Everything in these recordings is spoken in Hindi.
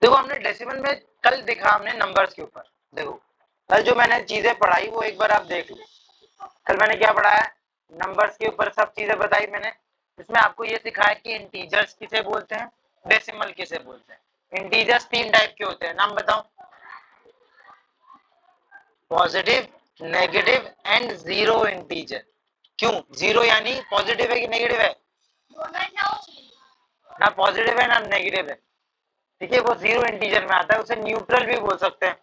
देखो हमने डेसिमल में कल देखा हमने नंबर्स के ऊपर, देखो कल जो मैंने चीजें पढ़ाई वो एक बार आप देख लो। कल मैंने क्या पढ़ाया, नंबर्स के ऊपर सब चीजें बताई मैंने। इसमें आपको ये सिखाया कि इंटीजर्स किसे बोलते हैं, डेसिमल किसे बोलते हैं। इंटीजर्स 3 टाइप के होते हैं, नाम बताओ। Positive, negative and zero integer. क्यों जीरो यानी पॉजिटिव है कि नेगेटिव है? ना पॉजिटिव है ना नेगेटिव है, ठीक है। वो जीरो इंटीजर में आता है, उसे न्यूट्रल भी बोल सकते हैं।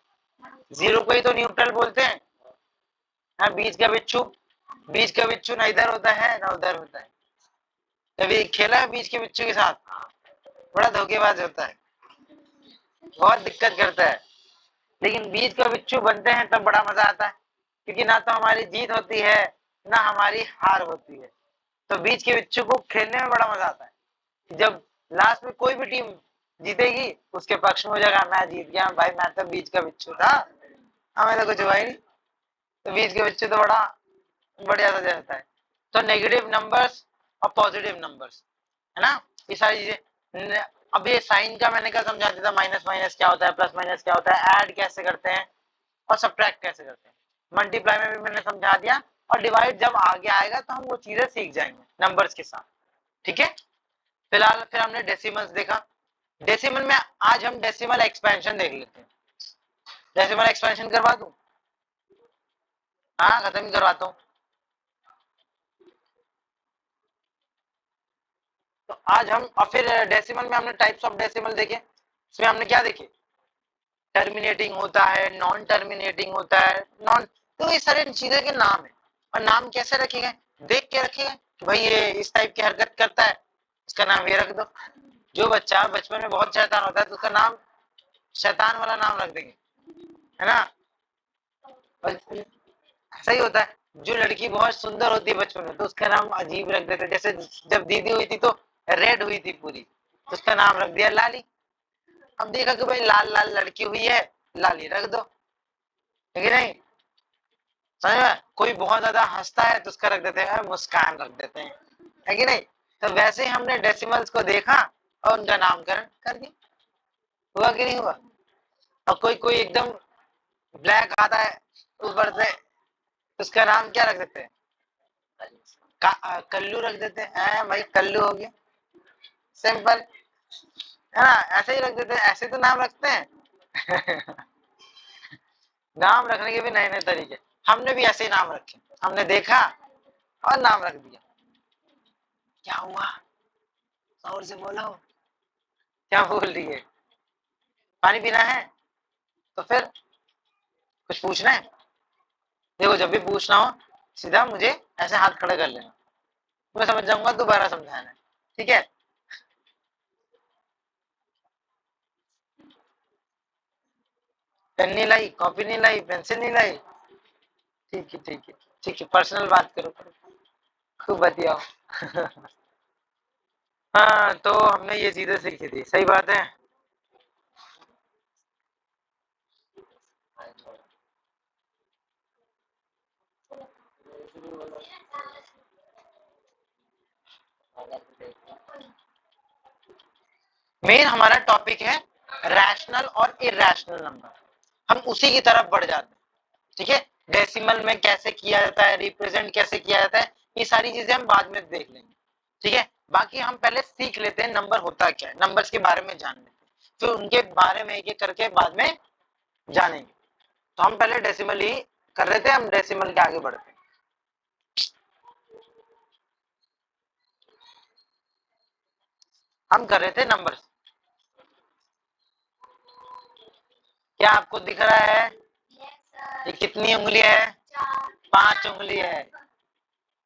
जीरो को ही तो न्यूट्रल बोलते हैं। हाँ, बीच का बिच्छू ना इधर होता है ना उधर होता है। कभी खेला है बीच के बिच्छू के साथ? बड़ा धोखेबाज होता है, बहुत दिक्कत करता है। लेकिन बीच का बिच्छू बनते हैं तब बड़ा मजा आता है, क्योंकि ना तो हमारी जीत होती है ना हमारी हार होती है। तो बीच के बिच्छू को खेलने में बड़ा मजा आता है। जब लास्ट में कोई भी टीम जीतेगी उसके पक्ष में हो जाएगा, मैं जीत गया भाई, मैं तो बीच का बिच्छू था, हमें तो कुछ हुआ ही नहीं। तो बीच के बिच्छू तो बड़ा बढ़िया सा रहता है। तो नेगेटिव नंबर्स और पॉजिटिव नंबर्स, है ना, ये सारी चीजें। अब ये साइन का मैंने क्या समझा दिया था, माइनस माइनस क्या होता है, प्लस माइनस क्या होता है, ऐड कैसे करते हैं और सब्ट्रैक्ट कैसे करते हैं। मल्टीप्लाई में भी मैंने समझा दिया, और डिवाइड जब आगे आएगा तो हम वो चीजें सीख जाएंगे नंबर्स के साथ, ठीक है। फिलहाल फिर हमने डेसिमल्स देखा। डेसिमल में आज हम डेसिमल एक्सपेंशन देख लेते हैं। डेसिमल एक्सपेंशन करवा दूं? हाँ, खत्म ही करवाता हूँ। तो आज हम, और फिर डेसिमल में हमने टाइप्स ऑफ डेसिमल देखे। इसमें हमने क्या देखे, टर्मिनेटिंग होता है, नॉन टर्मिनेटिंग होता है, नॉन, तो ये सारे चीजें के नाम है। और नाम कैसे रखे गए, देख के रखे गए कि भाई ये इस टाइप की हरकत करता है, इसका नाम ये रख दो। जो बच्चा बचपन में बहुत शैतान होता है तो उसका नाम शैतान वाला नाम रख देंगे, है ना। सही होता है। जो लड़की बहुत सुंदर होती है बचपन में तो उसका नाम अजीब रख देते, जैसे जब दीदी हुई थी तो रेड हुई थी पूरी, तो उसका नाम रख दिया लाली। अब देखा कि भाई लाल लाल लड़की हुई है, लाली रख दो, है कि नहीं। समझ में, कोई बहुत ज्यादा हंसता है तो उसका रख देते हैं मुस्कान रख देते हैं, है कि नहीं। तो वैसे ही हमने डेसिमल्स को देखा और उनका नामकरण कर दिया, हुआ कि नहीं हुआ। और कोई कोई एकदम ब्लैक आता है ऊपर से, उसका नाम क्या रख देते हैं, कल्लू रख देते हैं, भाई कल्लू हो गया, सिंपल, है ना। ऐसे ही रख देते हैं, ऐसे तो नाम रखते हैं। नाम रखने के भी नए नए तरीके। हमने भी ऐसे ही नाम रखे, हमने देखा और नाम रख दिया। क्या हुआ, और से बोलो, क्या बोल रही है, पानी पीना है? तो फिर कुछ पूछना है, देखो जब भी पूछना हो सीधा मुझे ऐसे हाथ खड़े कर लेना, मैं समझ जाऊंगा, दोबारा समझाना है, ठीक है। पेन नहीं लाई, कॉपी नहीं लाई, पेंसिल नहीं लाई, ठीक है ठीक है ठीक है, पर्सनल बात करो, खूब बतियाओ। हाँ, तो हमने ये चीजें सीखी थी, सही बात है। मेन हमारा टॉपिक है रैशनल और इरेशनल नंबर, हम उसी की तरफ बढ़ जाते हैं, ठीक है। डेसिमल में कैसे किया जाता है, रिप्रेजेंट कैसे किया जाता है, ये सारी चीजें हम बाद में देख लेंगे, ठीक है। बाकी हम पहले सीख लेते हैं नंबर होता क्या है, नंबर्स के बारे में जान लेते हैं, फिर उनके बारे में एक एक करके बाद में जानेंगे। तो हम पहले डेसिमल ही कर रहे थे, हम डेसिमल के आगे बढ़ते हैं। हम कर रहे थे नंबर्स। क्या आपको दिख रहा है ये कितनी उंगली है? 5 उंगली है।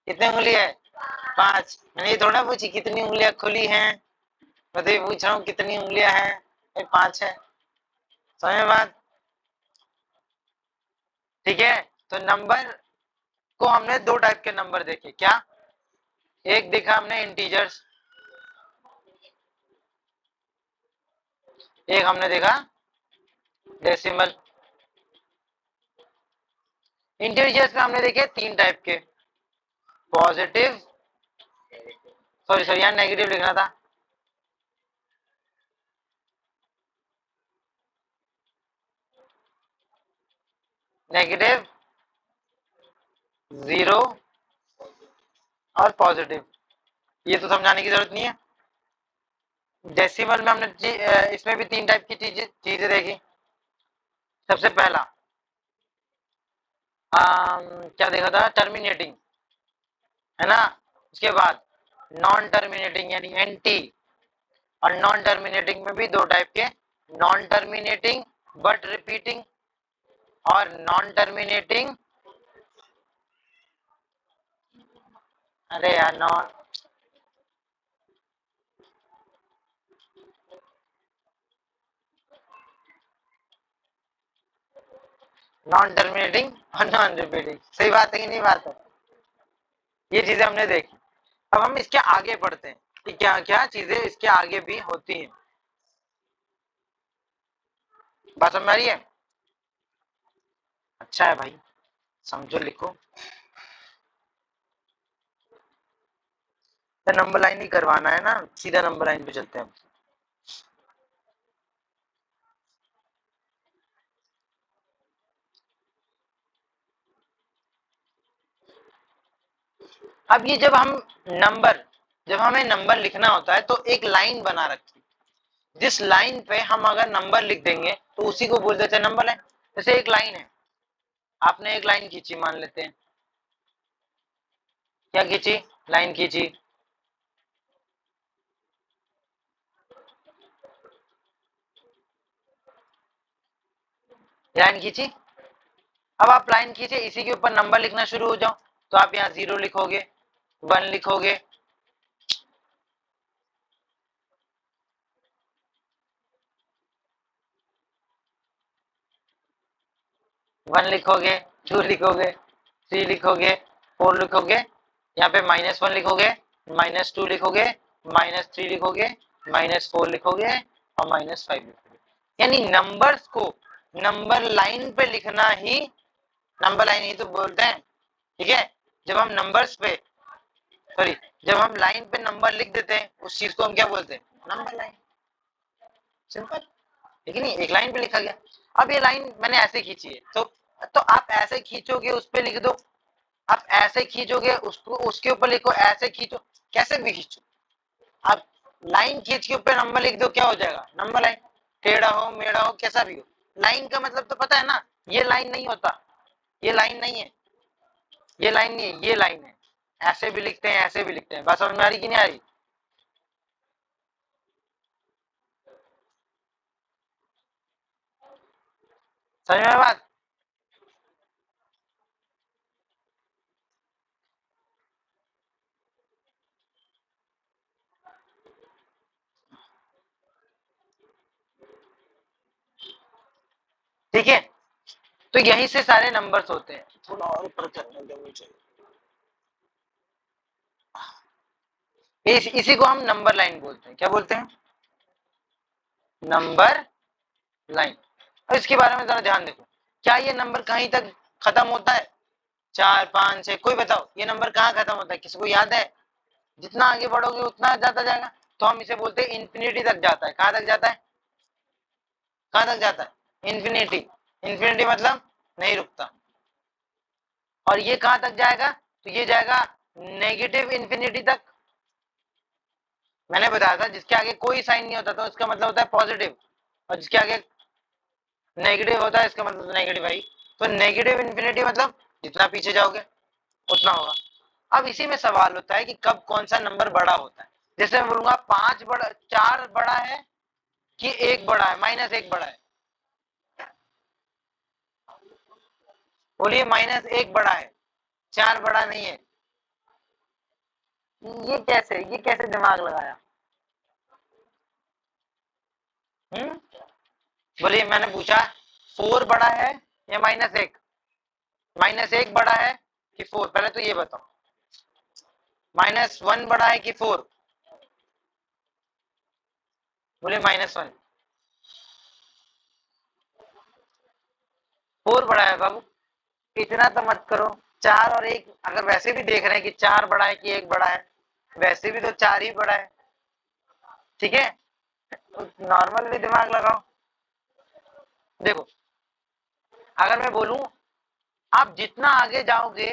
कितनी उंगली है? 5। मैंने ये थोड़ा पूछी कितनी उंगलियां खुली हैं, मैं तो ये पूछ रहा हूँ कितनी उंगलियां हैं, 5 है। समझ में बात, ठीक है। तो नंबर को हमने 2 टाइप के नंबर देखे, क्या? एक देखा हमने इंटीजर्स, एक हमने देखा डेसिमल। इंटीजर्स में हमने देखे 3 टाइप के, पॉजिटिव, सॉरी, यहाँ नेगेटिव लिखना था, positive, negative, positive, negative, positive, negative, positive, negative, positive, negative, positive, negative, positive, negative, positive, negative, positive, negative, negative, zero और पॉजिटिव। ये तो समझाने की जरूरत नहीं है। डेसिमल में हमने इसमें भी तीन टाइप की चीजें देखी। सबसे पहला क्या देखा था, टर्मिनेटिंग, है ना। उसके बाद नॉन टर्मिनेटिंग यानी एंटी, और नॉन टर्मिनेटिंग में भी दो टाइप के, नॉन टर्मिनेटिंग बट रिपीटिंग और नॉन टर्मिनेटिंग, अरे यार नॉन टर्मिनेटिंग और नॉन रिपीटिंग। सही बात है कि नहीं बात है। ये चीजें हमने देखी। अब हम इसके आगे बढ़ते हैं कि क्या क्या चीजें इसके आगे भी होती हैं। बात समझ आ रही है? अच्छा है भाई, समझो लिखो। तो नंबर लाइन ही करवाना है ना, सीधा नंबर लाइन पे चलते हैं। अब ये जब हमें नंबर लिखना होता है तो एक लाइन बना रखी, जिस लाइन पे हम अगर नंबर लिख देंगे तो उसी को बोल देते हैं नंबर लाइन। जैसे एक लाइन है, आपने एक लाइन खींची, मान लेते हैं, क्या खींची, लाइन खींची, लाइन खींची। अब आप लाइन खींचे, इसी के ऊपर नंबर लिखना शुरू हो जाओ, तो आप यहाँ 0 लिखोगे, 1 लिखोगे, 1 लिखोगे, 2 लिखोगे, 3 लिखोगे, 4 लिखोगे, यहाँ पे -1 लिखोगे, -2 लिखोगे, -3 लिखोगे, -4 लिखोगे और -5 लिखोगे। यानी नंबर्स को नंबर लाइन पे लिखना ही नंबर लाइन ही तो बोलते हैं। ठीक है, जब हम नंबर्स पे सॉरी जब हम लाइन पे नंबर लिख देते हैं उस चीज को हम क्या बोलते हैं, नंबर लाइन। सिंपल, लेकिन नहीं, एक लाइन पे लिखा गया। अब ये लाइन मैंने ऐसे खींची है, तो आप ऐसे खींचोगे, उस पे लिख दो। आप ऐसे खींचोगे, उसको उसके ऊपर लिखो, ऐसे खींचो, कैसे भी खींचो। आप लाइन खींच के ऊपर नंबर लिख दो, क्या हो जाएगा, नंबर लाइन। टेढ़ा हो मेढ़ा हो कैसा भी हो, लाइन का मतलब तो पता है ना। ये लाइन नहीं होता, ये लाइन नहीं है, ये लाइन नहीं है, ये लाइन है। ऐसे भी लिखते हैं, ऐसे भी लिखते हैं। बात समझ में आ रही कि नहीं आ रही? समझ में बात? ठीक है, तो यहीं से सारे नंबर्स होते हैं। थोड़ा और ऊपर चलने दो मुझे। इसी को हम नंबर लाइन बोलते हैं। क्या बोलते हैं, नंबर लाइन। और इसके बारे में जरा ध्यान देखो, क्या ये नंबर कहीं तक खत्म होता है, 4 5 6, कोई बताओ ये नंबर कहाँ खत्म होता है, किसी को याद है? जितना आगे बढ़ोगे उतना जाता जाएगा, तो हम इसे बोलते हैं इंफिनिटी तक जाता है। कहाँ तक जाता है, कहाँ तक जाता है, इंफिनिटी। इंफिनिटी मतलब नहीं रुकता। और ये कहाँ तक जाएगा, तो ये जाएगा नेगेटिव इंफिनिटी तक। मैंने बताया था जिसके आगे कोई साइन नहीं होता तो उसका मतलब होता है पॉजिटिव, और जिसके आगे नेगेटिव होता है इसका मतलब नेगेटिव भाई। तो नेगेटिव इंफिनिटी मतलब जितना पीछे जाओगे उतना होगा। अब इसी में सवाल होता है कि कब कौन सा नंबर बड़ा होता है। जैसे मैं बोलूंगा 5 बड़ा, 4 बड़ा है कि 1 बड़ा है, -1 बड़ा है। बोलिए, -1 बड़ा है, 4 बड़ा नहीं है। ये कैसे दिमाग लगाया? बोलिए, मैंने पूछा 4 बड़ा है या -1? -1 बड़ा है कि 4, पहले तो ये बताओ। -1 बड़ा है कि 4? बोले -1। 4 बड़ा है बाबू, इतना तो मत करो। 4 और 1 अगर वैसे भी देख रहे हैं कि 4 बड़ा है कि 1 बड़ा है, वैसे भी तो 4 ही बड़ा है। ठीक है, नॉर्मल भी दिमाग लगाओ। देखो, अगर मैं बोलूं आप जितना आगे जाओगे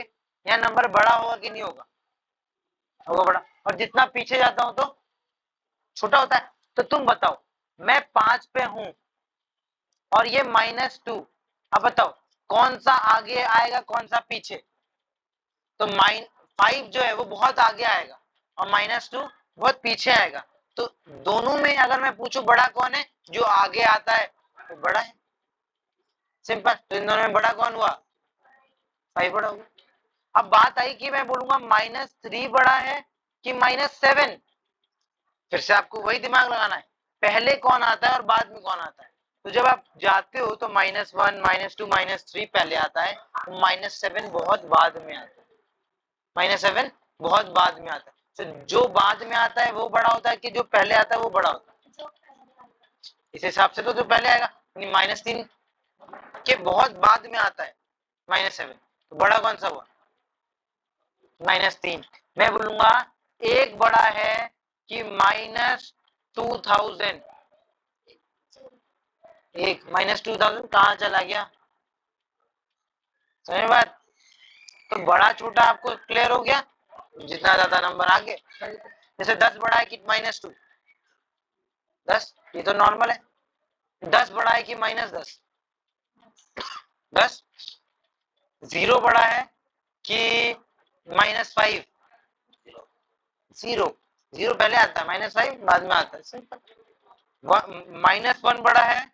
यहाँ नंबर बड़ा होगा कि नहीं होगा? होगा बड़ा। और जितना पीछे जाता हूं तो छोटा होता है। तो तुम बताओ, मैं 5 पे हूं और ये -2, अब बताओ कौन सा आगे आएगा कौन सा पीछे? तो 5 जो है वो बहुत आगे आएगा और -2 बहुत पीछे आएगा। तो दोनों में अगर मैं पूछूं बड़ा कौन है, जो आगे आता है वो बड़ा है, सिंपल। तो इन दोनों में बड़ा कौन हुआ? 5 बड़ा होगा। अब बात आई कि मैं बोलूंगा -3 बड़ा है कि -7, फिर से आपको वही दिमाग लगाना है, पहले कौन आता है और बाद में कौन आता है। तो जब आप जाते हो तो -1, -2, -3 पहले आता है, तो -7 बहुत बाद में आता है, -7 बहुत बाद में आता है। तो जो बाद में आता है वो बड़ा होता है कि जो पहले आता है वो बड़ा होता है? इस हिसाब से तो जो पहले आएगा, यानी -3 के बहुत बाद में आता है -7, तो बड़ा कौन सा हुआ? -3। मैं बोलूंगा एक बड़ा है कि -2000, एक -2000 कहाँ चला गया? समझ बात? तो बड़ा छोटा आपको क्लियर हो गया, जितना ज्यादा नंबर आगे। जैसे 10 बड़ा है कि -2, 10 ये तो नॉर्मल है। 10 बड़ा है कि -10, 10। 0 बड़ा है कि -5, 0, 0 पहले आता है, -5 बाद में आता है, सिंपल। -1 बड़ा है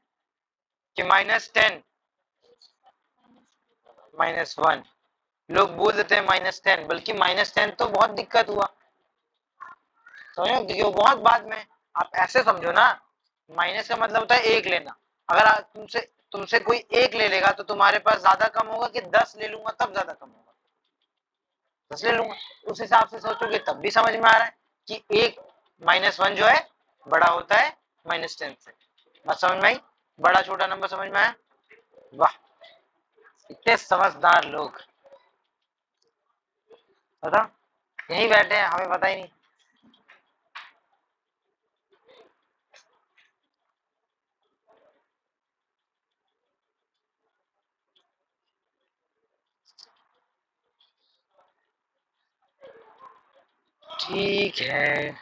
कि -10, -1। लोग बोल देते हैं -10, बल्कि -10 तो बहुत दिक्कत हुआ, समझो, क्योंकि वो बहुत बाद में। आप ऐसे समझो ना, माइनस का मतलब होता है एक लेना। अगर तुमसे तुमसे कोई एक ले लेगा तो तुम्हारे पास ज्यादा कम होगा कि 10 ले लूंगा तब ज्यादा कम होगा? 10 ले लूंगा। उस हिसाब से सोचोगे तब भी समझ में आ रहा है कि एक -1 जो है बड़ा होता है -10 से। बात समझ में आई? बड़ा छोटा नंबर समझ में आया? वाह, इतने समझदार लोग, पता यही बैठे हैं, हमें पता ही नहीं। ठीक है,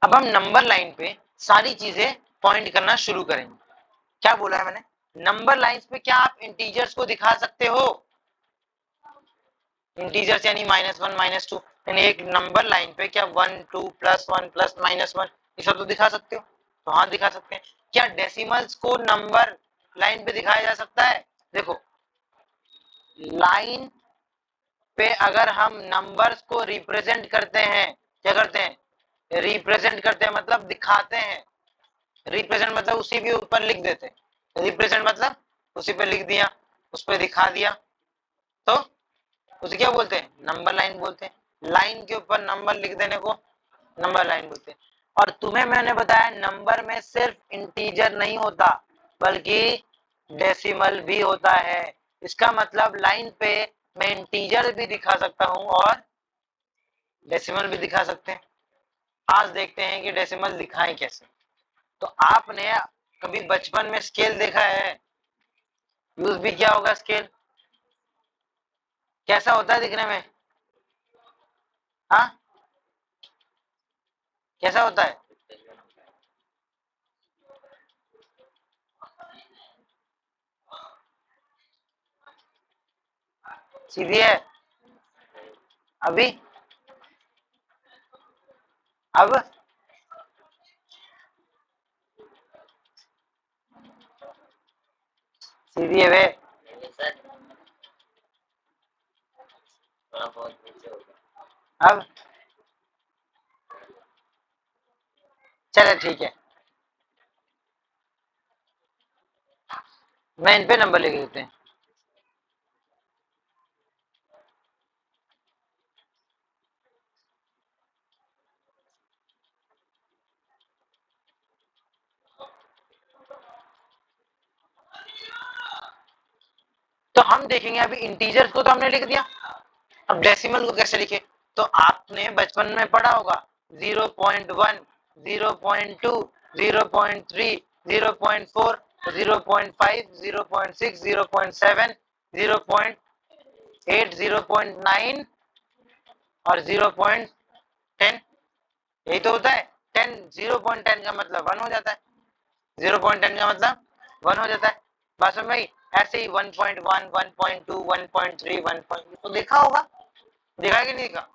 अब हम नंबर लाइन पे सारी चीजें पॉइंट करना शुरू करेंगे। क्या बोला है मैंने? नंबर लाइंस पे क्या आप इंटीजर्स को दिखा सकते हो? इंटीजर्स यानी -1, -2, यानी एक नंबर लाइन पे क्या 1, 2, +1, +-1 ये सब तो दिखा सकते हो? तो हाँ दिखा सकते हैं। क्या डेसिमल्स को नंबर लाइन पे दिखाया जा सकता है? देखो, लाइन पे अगर हम नंबर्स को रिप्रेजेंट करते हैं, क्या करते हैं? रिप्रेजेंट करते हैं मतलब दिखाते हैं। रिप्रेजेंट मतलब उसी के ऊपर लिख देते हैं। रिप्रेजेंट मतलब उसी पे लिख दिया, उस पर दिखा दिया, तो उसे क्या बोलते हैं? नंबर लाइन बोलते हैं। लाइन के ऊपर नंबर लिख देने को नंबर लाइन बोलते हैं। और तुम्हें मैंने बताया नंबर में सिर्फ इंटीजर नहीं होता बल्कि डेसिमल भी होता है। इसका मतलब लाइन पे मैं इंटीजर भी दिखा सकता हूं और डेसिमल भी दिखा सकते हैं। आज देखते हैं कि डेसिमल दिखाएं कैसे। तो आपने कभी बचपन में स्केल देखा है? यूज भी क्या होगा स्केल? कैसा होता है दिखने में? हाँ, कैसा होता है? सीधी है? अभी? अब? सीधी है वे? अब? चले ठीक है, मैं इन पे नंबर लिख देते हैं। तो हम देखेंगे, अभी इंटीजर्स को तो हमने लिख दिया, अब डेसिमल को कैसे लिखे? तो आपने बचपन में पढ़ा होगा 0.1, 0.2, 0.3, 0.4, 0.5, 0.6, 0.7, 0.8, 0.9 और 0.10, यही तो होता है 10। 0.10 का मतलब 1 हो जाता है, 0.10 का मतलब 1 हो जाता है। बात समझ में आई? ऐसे ही 1.1, 1.2, 1.3, 1. तो देखा होगा, देखा कि नहीं देखा?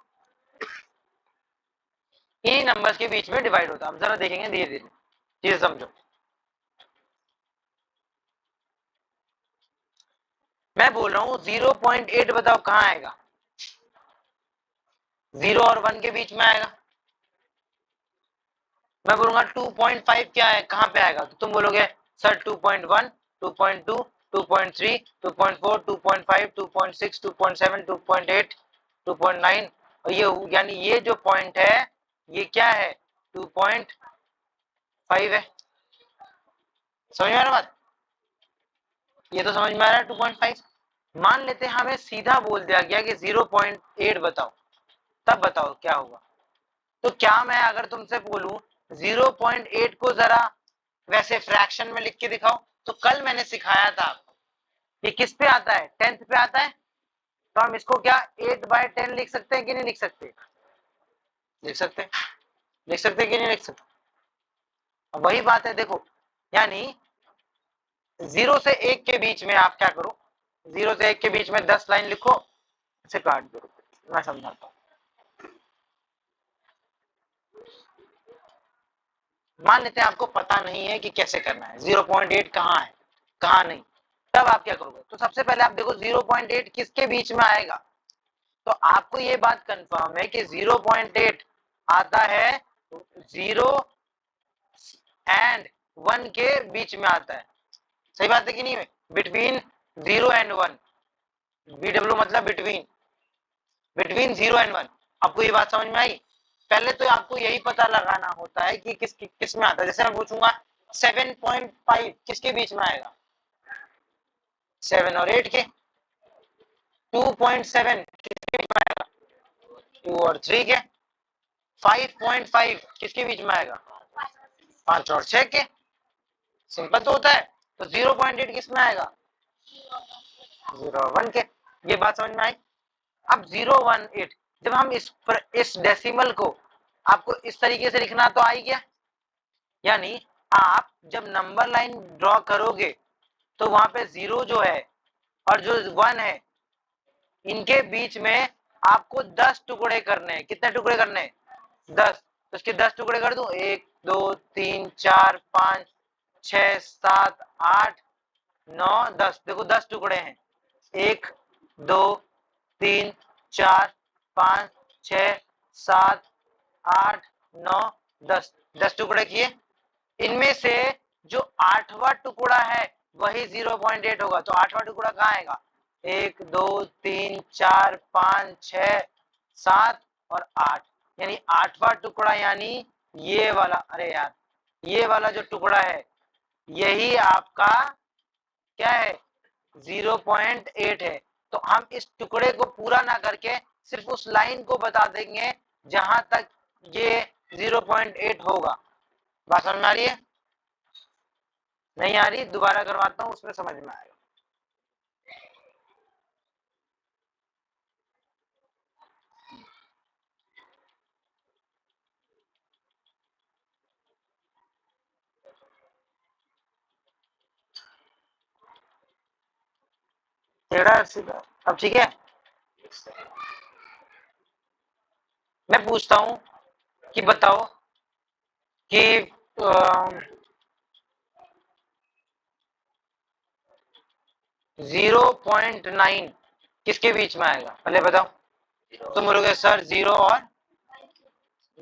इन्हीं नंबर्स के बीच में डिवाइड होता है। हम जरा देखेंगे धीरे धीरे, चीजें समझो। मैं बोल रहा हूं 0.8 बताओ कहां आएगा? 0 और 1 के बीच में आएगा। मैं बोलूंगा 2.5 क्या है, कहां पे आएगा? तो तुम बोलोगे सर 2.1, 2.2, 2.3, 2.4, 2.5, 2.6, 2.7, 2.8, 2.9, और ये यानी ये जो पॉइंट है ये क्या है? 2.5 है। समझ में आ रहा बात? ये तो समझ में आ रहा है 2.5। मान लेते हैं हमें सीधा बोल दिया गया कि 0.8 बताओ, तब बताओ क्या होगा? तो क्या मैं अगर तुमसे बोलूं 0.8 को जरा वैसे फ्रैक्शन में लिख के दिखाओ, तो कल मैंने सिखाया था आपको ये किस पे आता है? 10th पे आता है। तो हम इसको क्या 8/10 लिख सकते हैं कि नहीं लिख सकते? लिख सकते हैं। लिख सकते हैं कि नहीं लिख सकते? अब वही बात है देखो, यानी 0 से 1 के बीच में आप क्या करो, 0 से 1 के बीच में 10 लाइन लिखो, इसे काट दो, मैं समझाता हूं। मान लेते हैं आपको पता नहीं है कि कैसे करना है, 0.8 कहाँ है कहाँ नहीं, तब आप क्या करोगे? तो सबसे पहले आप देखो 0.8 किसके बीच में आएगा। तो आपको ये बात कंफर्म है कि 0.8 आता है 0 एंड 1 के बीच में आता है। सही बात है कि नहीं? बिटवीन 0 एंड 1, BW मतलब बिटवीन, बिटवीन 0 एंड 1। आपको ये बात समझ में आई? पहले तो आपको यही पता लगाना होता है कि किस में आता है। जैसे मैं पूछूंगा 7.5 किसके बीच में आएगा? 7 और 8 के। 2.7 किसके बीच में आएगा? 2 और 3 के। 5.5 किसके बीच में आएगा? 5 और 6 के। सिंपल तो होता है। तो 0.8 किस में आएगा? 0 और 1 के। ये बात समझ में आई? अब 018 जब हम इस डेसिमल को आपको इस तरीके से लिखना तो आ ही गया। यानी आप जब नंबर लाइन ड्रॉ करोगे तो वहां पे 0 जो है और जो 1 है इनके बीच में आपको 10 टुकड़े करने हैं। कितने टुकड़े करने हैं? 10। तो इसके 10 टुकड़े कर दूं, 1 2 3 4 5 6 7 8 9 10। देखो 10 टुकड़े हैं, 1 2 3 4 5 6 7 8 9 10। 10 टुकड़े किए। इनमें से जो 8वां टुकड़ा है वही 0.8 होगा। तो 8वां टुकड़ा कहाँ आएगा? 1 2 3 4 5 6 7 और 8, यानी 8वां टुकड़ा यानी ये वाला। अरे यार, ये वाला जो टुकड़ा है यही आपका क्या है? 0.8 है। तो हम इस टुकड़े को पूरा ना करके सिर्फ उस लाइन को बता देंगे जहां तक ये 0.8 होगा। बात समझ में आ रही है? नहीं आ रही? दोबारा करवाता हूं, उसमें समझ में आएगा। टेढ़ा सीधा। अब ठीक है, मैं पूछता हूं कि बताओ कि 0.9 किसके बीच में आएगा? पहले बताओ। तुम बोलोगे सर 0 और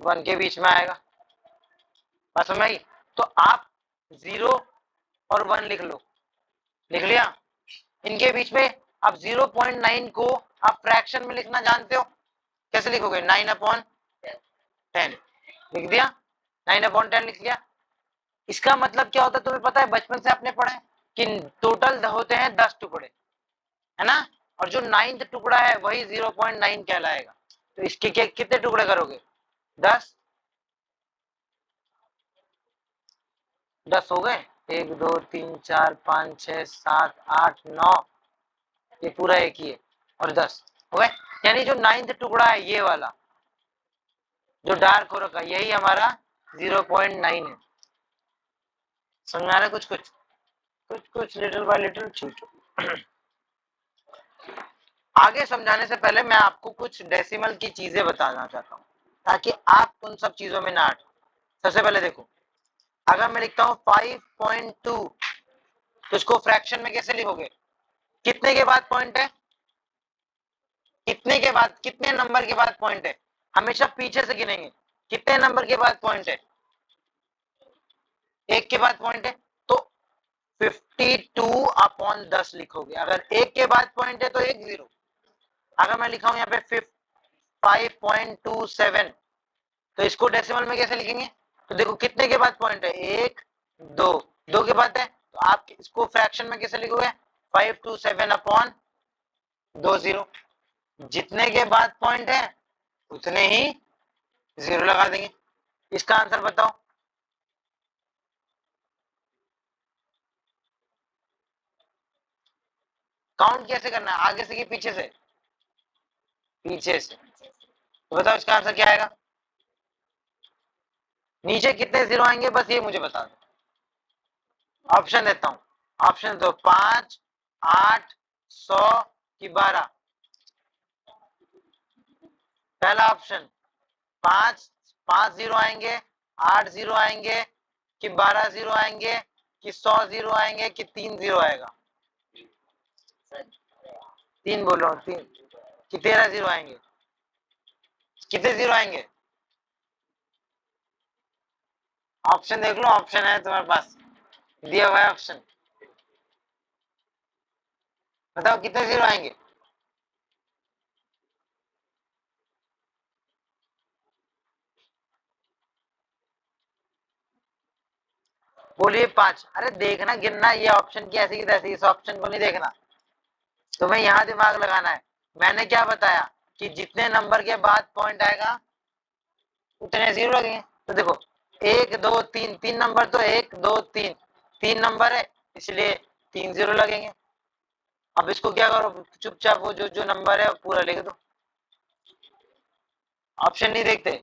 1 के बीच में आएगा। बात समझ में आई? तो आप 0 और 1 लिख लो। लिख लिया? इनके बीच में आप 0.9 को आप फ्रैक्शन में लिखना जानते हो? कैसे लिखोगे? 9/10 लिख दिया। 9/10 लिख लिया। इसका मतलब क्या होता है तुम्हें पता है? बचपन से आपने पढ़ा है कि टोटल होते हैं 10 टुकड़े, है ना? और जो 9th टुकड़ा है वही 0.9 कहलाएगा। तो इसके कितने टुकड़े करोगे? 10। 10 हो गए। 1 2 3 4 5 6 7 8 9, ये पूरा एक ही है, और 10 हो गए। यानी जो 9th टुकड़ा है ये वाला जो डार्क हो रखा है यही हमारा 0.9 है। समझ में आ रहा है? कुछ लिटिल बाय लिटिल छूट। आगे समझाने से पहले मैं आपको कुछ डेसिमल की चीजें बताना चाहता हूँ ताकि आप उन सब चीजों में ना अटके। सबसे पहले देखो, अगर मैं लिखता हूँ 5.2 तो इसको फ्रैक्शन में कैसे लिखोगे? कितने के बाद पॉइंट है? कितने के बाद, कितने नंबर के बाद पॉइंट है? हमेशा पीछे से गिनेंगे। कितने नंबर के बाद पॉइंट है? 1 के बाद पॉइंट है, तो 52 अपॉन 10 लिखोगे। अगर 1 के बाद पॉइंट है तो 1 0। अगर मैं लिखा हूं यहाँ पे 5.27 तो इसको डेसिमल में कैसे लिखेंगे? तो देखो कितने के बाद पॉइंट है? 1 2, 2 के बाद है तो आप इसको फ्रैक्शन में कैसे लिखोगे? 527 अपॉन 20। जितने के बाद पॉइंट है उतने ही 0 लगा देंगे। इसका आंसर बताओ। काउंट कैसे करना है? आगे से कि पीछे से? पीछे से। तो बताओ इसका आंसर क्या आएगा? नीचे कितने 0 आएंगे बस ये मुझे बता दो। ऑप्शन देता हूं, ऑप्शन दो, 5 8 100 कि 12। पहला ऑप्शन 5 0 आएंगे, 8 0 आएंगे कि 12 0 आएंगे कि 100 0 आएंगे कि 3 0 आएगा? 3 बोलो, 3 कि 13 0 आएंगे? कितने 0 आएंगे? ऑप्शन देख लो, ऑप्शन है तुम्हारे पास, दिया हुआ है ऑप्शन। बताओ कितने 0 आएंगे? बोलिए 5। अरे देखना, गिनना, ये ऑप्शन की ऐसी की तैसी, इस ऑप्शन को नहीं देखना, तुम्हें यहाँ दिमाग लगाना है। मैंने क्या बताया कि जितने नंबर के बाद पॉइंट आएगा उतने 0 लगेंगे। तो देखो 1 2 3, 3 नंबर तो 1 2 3, 3 नंबर है इसलिए 3 0 लगेंगे। अब इसको क्या करो, चुपचाप वो जो जो नंबर है पूरा लिख दो। ऑप्शन नहीं देखते,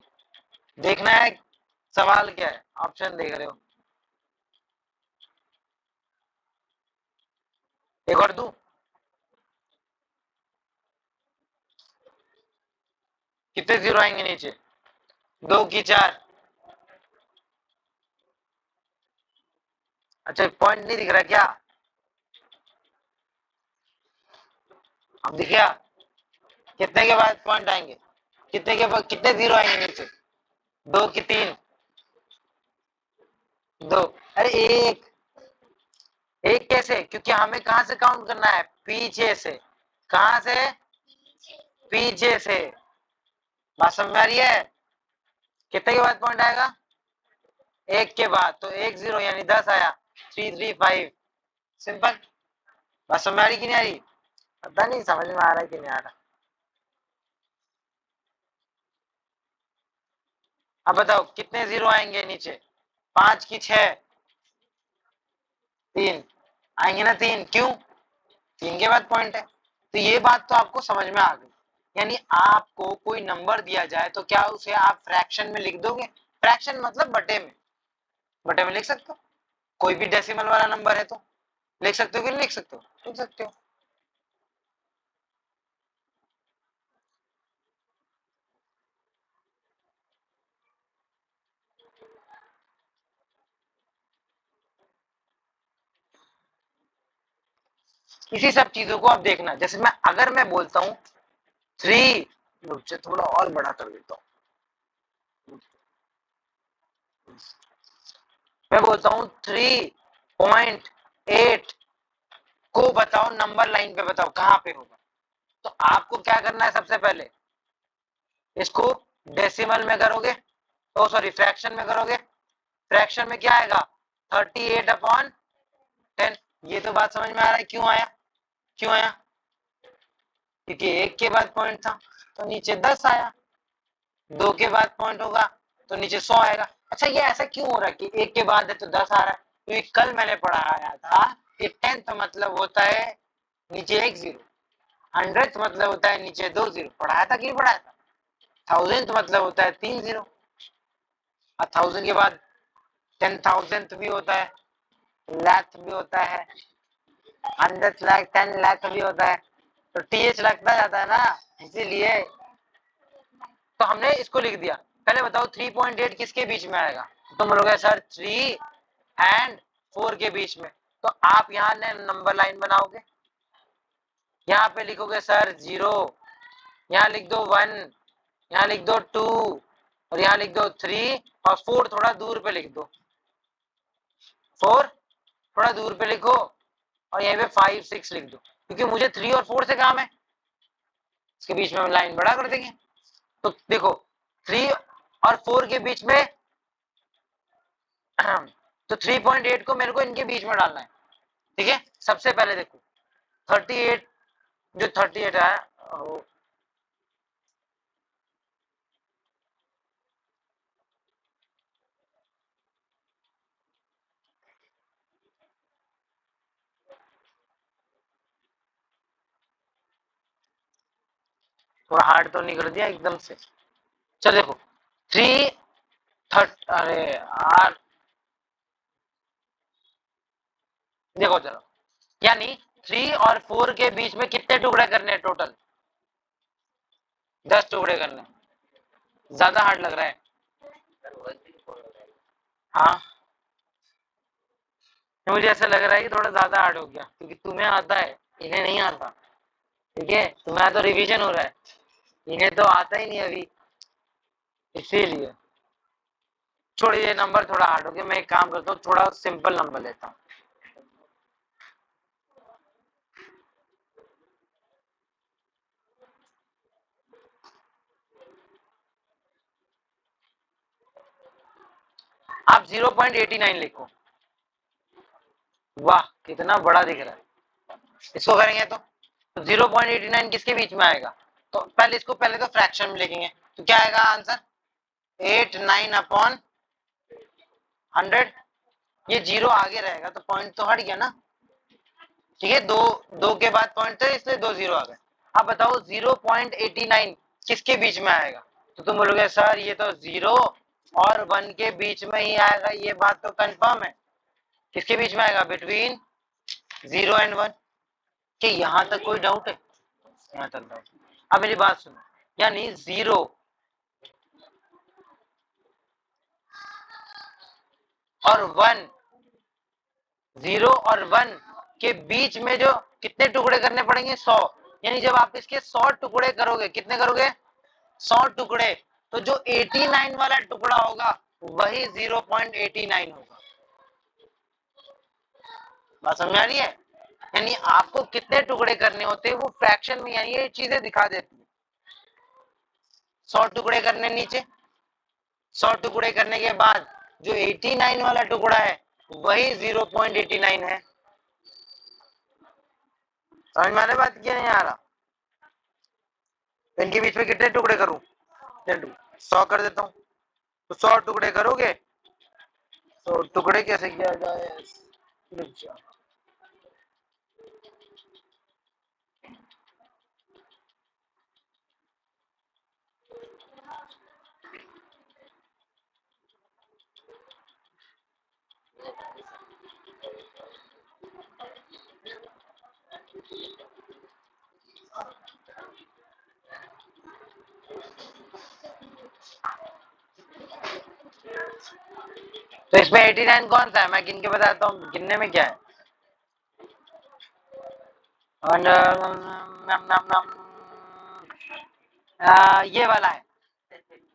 देखना है सवाल क्या है, ऑप्शन देख रहे हो। एक और दू, कितने 0 आएंगे नीचे? 2 की 4। अच्छा पॉइंट नहीं दिख रहा क्या? अब दिख गया? कितने के बाद पॉइंट आएंगे? कितने के बाद कितने 0 आएंगे नीचे? 2 की 3, 2। अरे एक, एक कैसे? क्योंकि हमें कहां से काउंट करना है? पीछे से। कहां से? पीछे से। बात समझ में आ रही है? कितने के बाद पॉइंट आएगा? 1 के बाद, तो 1 0 यानी 10 आया, 3 3 5। सिंपल। बात समझ में आ रही कि नहीं आ रही? पता नहीं समझ में आ रहा है कि नहीं आ रहा। अब बताओ कितने 0 आएंगे नीचे? 5 की 6, 3 आएंगे ना? 3 क्यों? 3 के बाद पॉइंट है। तो ये बात तो आपको समझ में आ गई। यानी आपको कोई नंबर दिया जाए तो क्या उसे आप फ्रैक्शन में लिख दोगे? फ्रैक्शन मतलब बटे में, बटे में लिख सकते हो। कोई भी डेसिमल वाला नंबर है तो लिख सकते हो कि नहीं लिख सकते हो? लिख सकते हो। इसी सब चीजों को आप देखना। जैसे मैं अगर मैं बोलता हूं 3, थोड़ा और बड़ा कर देता हूं, मैं बोलता हूं 3.8 को बताओ नंबर लाइन पे, बताओ कहां पे होगा? तो आपको क्या करना है? सबसे पहले इसको डेसिमल में करोगे, ओ सॉरी फ्रैक्शन में करोगे। फ्रैक्शन में क्या आएगा? 38 अपॉन 10। ये तो बात समझ में आ रहा है क्यों आया? क्यों आया? क्योंकि 1 के बाद पॉइंट था तो नीचे 10 आया, 2 के बाद पॉइंट होगा तो नीचे 100 आएगा। अच्छा ये ऐसा क्यों हो रहा है कि 1 के बाद है तो 10 आ रहा है? क्योंकि कल मैंने पढ़ाया था कि 10th मतलब होता है नीचे एक जीरो, 100th मतलब होता है नीचे दो जीरो। पढ़ाया था कि नहीं पढ़ाया था? 1000th मतलब होता है तीन जीरो, और 1000 के बाद 10,000th भी होता है, लाख भी होता है, 100 लाख 10 लाख भी होता है, तो टीएच लगता जाता है ना, इसीलिए तो हमने इसको लिख दिया। पहले बताओ 3.8 किसके बीच में आएगा? तुम बोलोगे सर 3 एंड 4 के बीच में, तो आप यहाँ नंबर लाइन बनाओगे, यहाँ पे लिखोगे सर 0, यहाँ लिख दो 1, यहाँ लिख दो 2, और यहाँ लिख दो 3, और 4 थोड़ा दूर पे लिख दो, 4 थोड़ा दूर पे लिखो, और यहाँ पे 5 6 लिख दो, क्योंकि मुझे 3 और 4 से काम है, इसके बीच में लाइन बड़ा कर देंगे। तो देखो 3 और 4 के बीच में तो 3.8 को मेरे को इनके बीच में डालना है, ठीक है। सबसे पहले देखो 38, जो 38 है थोड़ा हार्ड तो नहीं कर दिया एकदम से। चलो देखो 3 अरे यार देखो चलो, यानी 3 और 4 के बीच में कितने टुकड़े करने हैं टोटल? 10 टुकड़े करने। ज्यादा हार्ड लग रहा है? हाँ, मुझे ऐसा लग रहा है कि थोड़ा ज्यादा हार्ड हो गया, क्योंकि तुम्हें आता है, इन्हें नहीं आता, ठीक है। तुम्हारा तो रिवीजन हो रहा है, इन्हें तो आता ही नहीं अभी, इसीलिए छोड़िए, नंबर थोड़ा हार्ड हो गया। मैं एक काम करता हूँ, थोड़ा सिंपल नंबर लेता हूँ। आप 0.89 लिखो। वाह कितना बड़ा दिख रहा है। इसको करेंगे तो 0.89 किसके बीच में आएगा? तो पहले इसको पहले तो फ्रैक्शन में लिखेंगे, तो क्या आएगा आंसर? 8 9/100। ये जीरो आगे रहेगा तो पॉइंट तो हट गया ना, ठीक है। दो दो के बाद पॉइंट थे, इसलिए दो जीरो आ गए। अब बताओ 0.89 किसके बीच में आएगा? तो तुम बोलोगे सर ये तो 0 और 1 के बीच में ही आएगा, ये बात तो कंफर्म है। किसके बीच में आएगा? Between 0 and 1। कि यहां तक कोई डाउट है? यहाँ तक डाउट। अब मेरी बात सुनो, यानी 0 और 1, 0 और 1 के बीच में जो कितने टुकड़े करने पड़ेंगे? 100। यानी जब आप इसके 100 टुकड़े करोगे, कितने करोगे? 100 टुकड़े, तो जो 89 वाला टुकड़ा होगा वही 0.89 होगा। बात समझ आ रही है? यानी आपको कितने टुकड़े करने होते हैं वो फ्रैक्शन में, यानी ये चीजें दिखा देती है। 100 टुकड़े करने नीचे, 100 टुकड़े करने के बाद जो 89 वाला टुकड़ा है वही 0.89 है। समझ में आ रहा बात? क्या नहीं आ रहा? इनके बीच में कितने टुकड़े करूं? 100 कर देता हूं, तो 100 टुकड़े करोगे, तो टुकड़े कैसे किया जाए? तो इसमें 89 कौन सा है? मैं गिन के बताता हूँ, गिनने में क्या है। ये वाला है,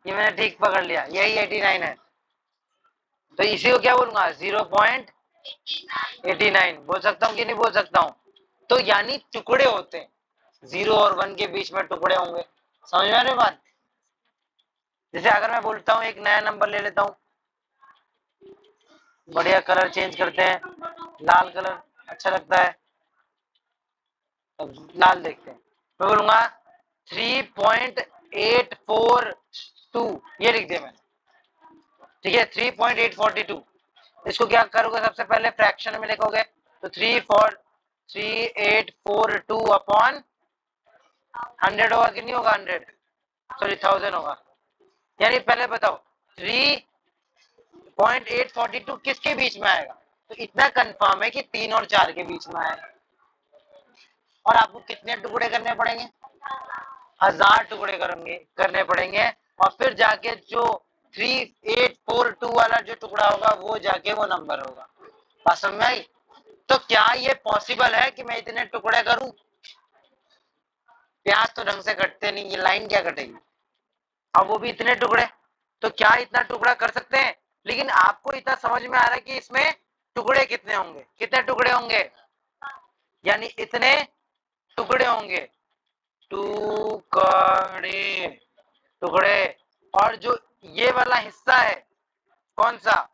ये मैंने ठीक पकड़ लिया, यही 89 है। तो इसी को क्या बोलूंगा? 0.89 बोल सकता हूँ कि नहीं बोल सकता हूँ? तो यानी टुकड़े होते हैं, 0 और 1 के बीच में टुकड़े होंगे। समझ में आ रही बात? जैसे अगर मैं बोलता हूँ एक नया नंबर ले लेता हूँ, बढ़िया कलर चेंज करते हैं, लाल कलर अच्छा लगता है, लाल देखते हैं। मैं बोलूंगा 3.842, ये लिख दिया मैंने, ठीक है। 3.842, इसको क्या करोगे, सबसे पहले फ्रैक्शन में लिखोगे तो 3842 अपॉन 100 होगा कि नहीं होगा, 100 सॉरी 1000 होगा। यानी पहले बताओ 3.842 किसके बीच में आएगा, तो इतना कंफर्म है कि 3 और 4 के बीच में आएगा। और आपको कितने टुकड़े करने पड़ेंगे, 1000 टुकड़े करने पड़ेंगे, और फिर जाके जो 3842 वाला जो टुकड़ा होगा वो जाके वो नंबर होगा। बात समझ में आई? तो क्या ये पॉसिबल है कि मैं इतने टुकड़े करूं? प्याज तो ढंग से कटते नहीं, ये लाइन क्या कटेगी, अब वो भी इतने टुकड़े, तो क्या इतना टुकड़ा कर सकते हैं? लेकिन आपको इतना समझ में आ रहा है कि इसमें टुकड़े कितने होंगे, कितने टुकड़े होंगे, यानी इतने टुकड़े होंगे, टुकड़े टुकड़े। और जो ये वाला हिस्सा है कौन सा,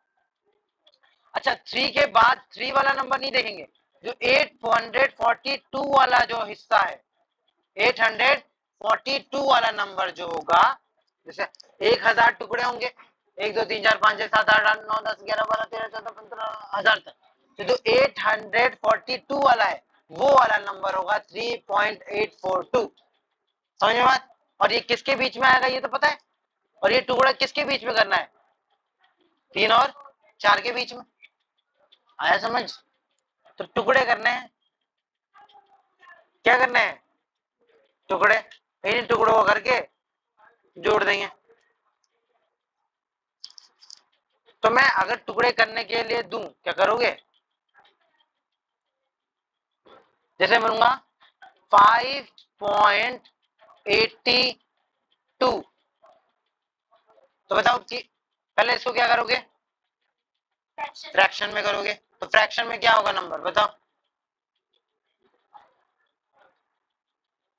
अच्छा 3 के बाद 3 वाला नंबर नहीं देखेंगे, जो 842 वाला जो हिस्सा है, 842 वाला नंबर जो होगा, जैसे 1000 टुकड़े होंगे, 1 2 3 4 5 6 7 8 8 9 10 11 12 13 14 15 हजार तक, तो जो 842 वाला है वो वाला नंबर होगा 3.842। समझ में बात? और ये किसके बीच में आएगा ये तो पता है, और ये टुकड़ा किसके बीच में करना है, 3 और 4 के बीच में। आया समझ? तो टुकड़े करने हैं, क्या करने हैं, टुकड़े, इन टुकड़ों को करके जोड़ देंगे। तो मैं अगर टुकड़े करने के लिए दूं क्या करोगे, जैसे मैं 5.82, तो बताओ कि पहले इसको क्या करोगे, फ्रैक्शन में करोगे, तो फ्रैक्शन में क्या होगा नंबर बताओ,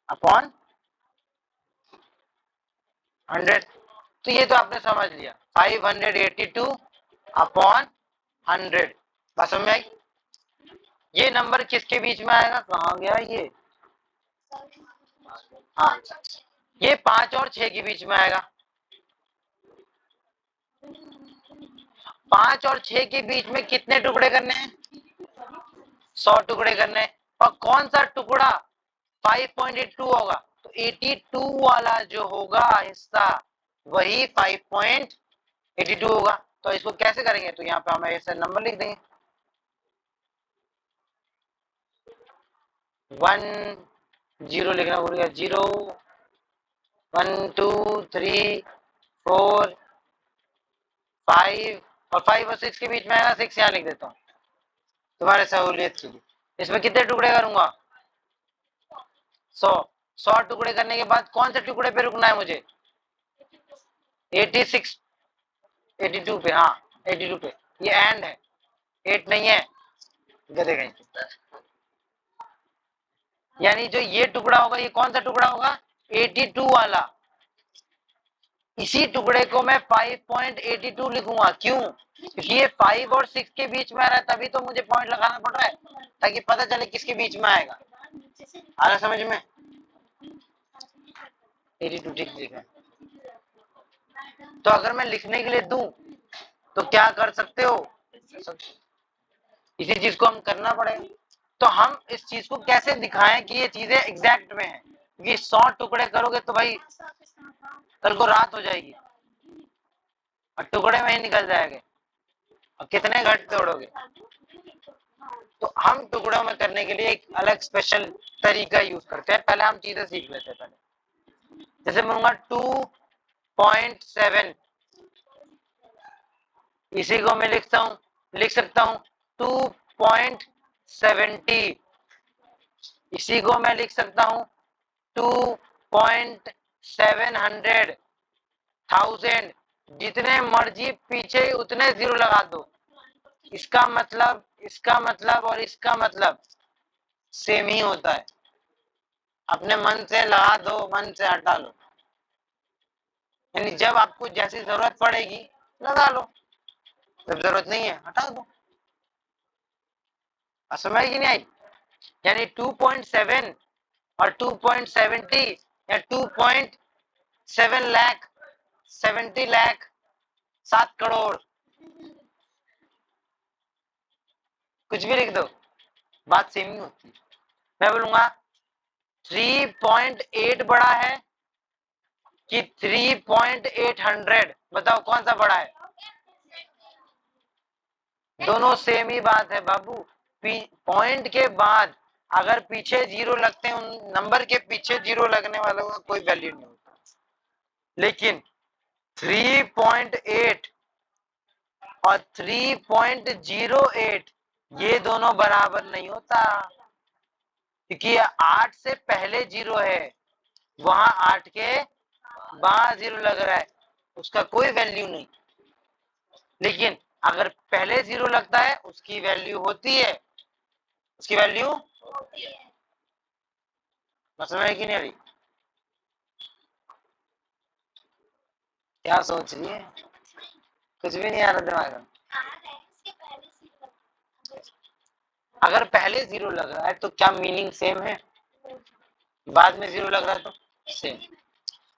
अपॉन 100। तो ये तो आपने समझ लिया, 582 अपॉन 100। बात समझ में आई? ये नंबर किसके बीच में आएगा, कहाँ गया ये, हाँ ये 5 और 6 के बीच में आएगा, 5 और 6 के बीच में कितने टुकड़े करने हैं, 100 टुकड़े करने हैं। और कौन सा टुकड़ा 5.82 होगा, तो 82 वाला जो होगा हिस्सा वही 5.82 होगा। तो इसको कैसे करेंगे, तो यहाँ पे हमें ऐसे नंबर लिख देंगे, 10 लिखना भूल गया, 0 1 2 3 4 5, और 5 और 6 के बीच में है ना, 6 यहाँ लिख देता हूँ तुम्हारे सहूलियत के लिए। इसमें कितने टुकड़े करूंगा, 100 टुकड़े करने के बाद कौन से टुकड़े पे रुकना है मुझे, 86 82 पे, हाँ 82 पे, ये एंड है, 8 नहीं है, गधे कहीं। यानी जो ये टुकड़ा होगा ये कौन सा टुकड़ा होगा, 82 वाला। इसी टुकड़े को मैं 5.82 लिखूंगा, क्यों, क्योंकि ये 5 और 6 के बीच में आ रहा है, तभी तो मुझे पॉइंट लगाना पड़ रहा है, ताकि पता चले किसके बीच में आएगा। आ रहा समझ में, 82 ठीक लिखा है। तो अगर मैं लिखने के लिए दूं तो क्या कर सकते हो, इसी चीज को हम करना पड़ेगा। तो हम इस चीज को कैसे दिखाएं कि ये चीजें एग्जैक्ट में है, क्योंकि 100 टुकड़े करोगे तो भाई कल को रात हो जाएगी और टुकड़े में ही निकल जाएंगे, और कितने घंटे तोड़ोगे। तो हम टुकड़ों में करने के लिए एक अलग स्पेशल तरीका यूज करते हैं, पहले हम चीजें सीख लेते हैं। पहले जैसे मैं 2.7, इसी को मैं लिख सकता हूं 2.70, इसी को मैं लिख सकता हूं 2.700, 1000, जितने मर्जी पीछे उतने जीरो लगा दो, इसका मतलब और इसका मतलब सेम ही होता है। अपने मन से लगा दो, मन से हटा लो, यानी जब आपको जैसी जरूरत पड़ेगी लगा लो, जब जरूरत नहीं है हटा दो। समझ की नहीं आई? यानी 2.7 और 2.70 या 2.7 लाख, 70 लाख, 7 करोड़, कुछ भी लिख दो, बात सेम ही होती है। मैं बोलूंगा 3.8 बड़ा है कि 3.800, बताओ कौन सा बड़ा है? दोनों सेम ही बात है बाबू। पॉइंट के बाद अगर पीछे जीरो लगते हैं, उन नंबर के पीछे जीरो लगने वालों का कोई वैल्यू नहीं होता। लेकिन 3.8 और 3.08 ये दोनों बराबर नहीं होता, क्योंकि 8 से पहले जीरो है, वहां 8 के बाद जीरो लग रहा है, उसका कोई वैल्यू नहीं। लेकिन अगर पहले जीरो लगता है उसकी वैल्यू होती है, उसकी वैल्यू समझ में कि नहीं आ रही? क्या सोच रही है? कुछ भी नहीं आ रहा दिमाग में। अगर पहले जीरो लग रहा है तो क्या मीनिंग सेम है? बाद में जीरो लग रहा है तो सेम।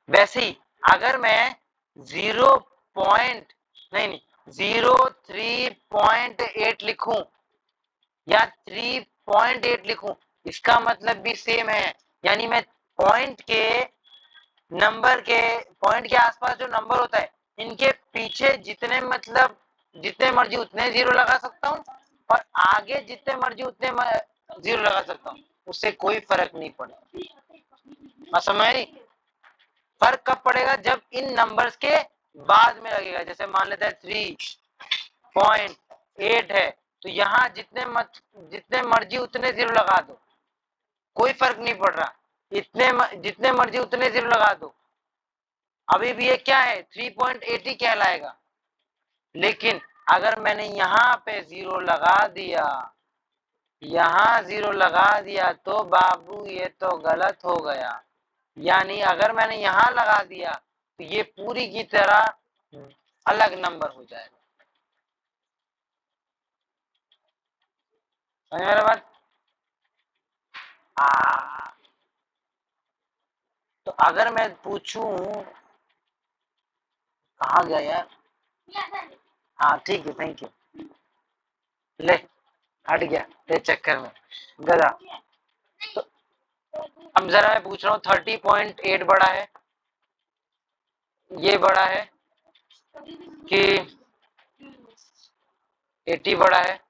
वैसे ही अगर मैं 0.3.8 लिखूं या 3.8 लिखूं, इसका मतलब भी सेम है। यानी मैं पॉइंट के आसपास जो नंबर होता है, इनके पीछे जितने मर्जी उतने जीरो लगा सकता हूँ, और आगे जितने मर्जी उतने जीरो लगा सकता हूँ, उससे कोई फर्क नहीं पड़ेगा। समझ रही? फर्क कब पड़ेगा? जब इन नंबर्स के बाद में लगेगा। जैसे मान लेते हैं 3.8 है, तो यहाँ जितने मर्जी उतने जीरो लगा दो, कोई फर्क नहीं पड़ रहा। जितने मर्जी उतने जीरो लगा दो, अभी भी ये क्या है? 3.8 ही कहलाएगा। लेकिन अगर मैंने यहाँ पे जीरो लगा दिया, यहाँ जीरो लगा दिया, तो बाबू ये तो गलत हो गया। यानी अगर मैंने यहाँ लगा दिया तो ये पूरी की तरह अलग नंबर हो जाएगा। समझ मेरा बात? तो अगर मैं पूछूं, कहाँ गया यार? हाँ ठीक है, थैंक यू। ले, हट गया तेरे चक्कर में, गधा। तो अब जरा मैं पूछ रहा हूँ, 30.8 बड़ा है, ये बड़ा है कि 80 बड़ा है?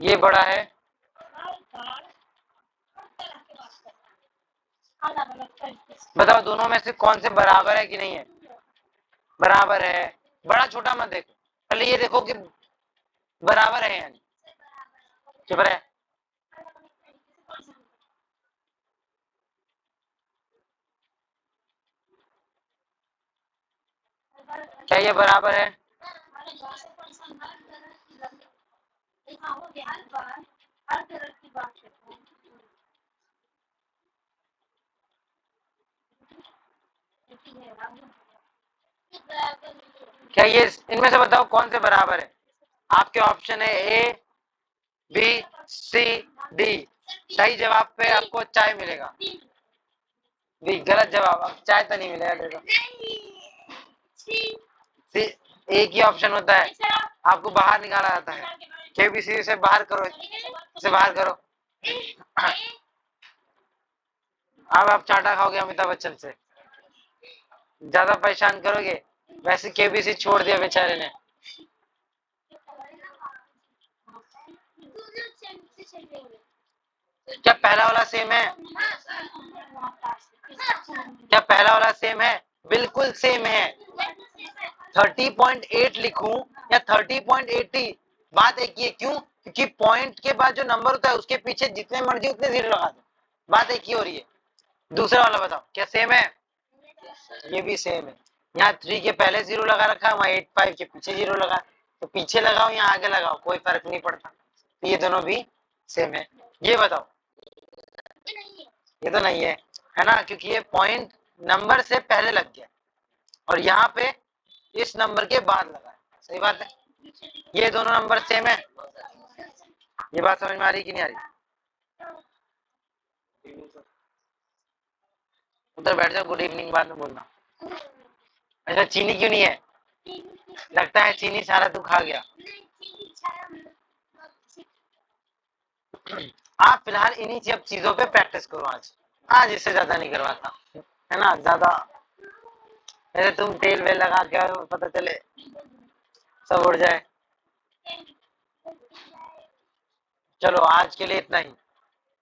ये बड़ा है? बताओ दोनों में से कौन से बराबर है कि नहीं है? बराबर है। बड़ा छोटा मत देखो, पहले ये देखो कि बराबर है यानी। चुप रहे। क्या ये बराबर है? क्या ये, इनमें से बताओ कौन से बराबर है? आपके ऑप्शन है ए, बी, सी, डी। सही जवाब पे आपको चाय मिलेगा। बी गलत जवाब, अब चाय तो नहीं मिलेगा देखो। सी, एक ही ऑप्शन होता है, आपको बाहर निकाला जाता है। केबीसी से बाहर करो, इसे बाहर करो। अब आप चाटा खाओगे अमिताभ बच्चन से, ज्यादा परेशान करोगे। वैसे केबीसी छोड़ दिया बेचारे ने। क्या पहला वाला सेम है? क्या पहला वाला सेम है? बिल्कुल सेम है। 30.8 लिखूं या 30.80, बात एक ही है। क्यों? क्योंकि पॉइंट के बाद जो नंबर होता है उसके पीछे जितने मर्जी उतने जीरो लगा दो, बात एक ही हो रही है। दूसरा वाला बताओ क्या सेम है? ये भी सेम है। यहाँ 3 के पहले जीरो लगा रखा है, वहाँ 85 के पीछे जीरो लगा, तो पीछे लगाओ या आगे लगाओ कोई फर्क नहीं पड़ता। तो ये दोनों भी सेम है। ये बताओ, ये तो नहीं है ना, क्योंकि ये पॉइंट नंबर से पहले लग गया और यहाँ पे इस नंबर के बाद लगा है। सही बात है। ये दोनों नंबर सेम है। ये बात समझ में आ रही कि नहीं आ रही? उधर बैठ जाओ, गुड इवनिंग बाद में बोलना। अच्छा चीनी क्यों नहीं है? लगता है चीनी सारा तू खा गया। आप फिलहाल इन्हीं सब चीजों पे प्रैक्टिस करो आज। आज इससे ज्यादा नहीं करवाता, है ना। ज्यादा ऐसे तुम तेल वेल लगा के आओ, पता चले सब उड़ जाए। चलो आज के लिए इतना ही।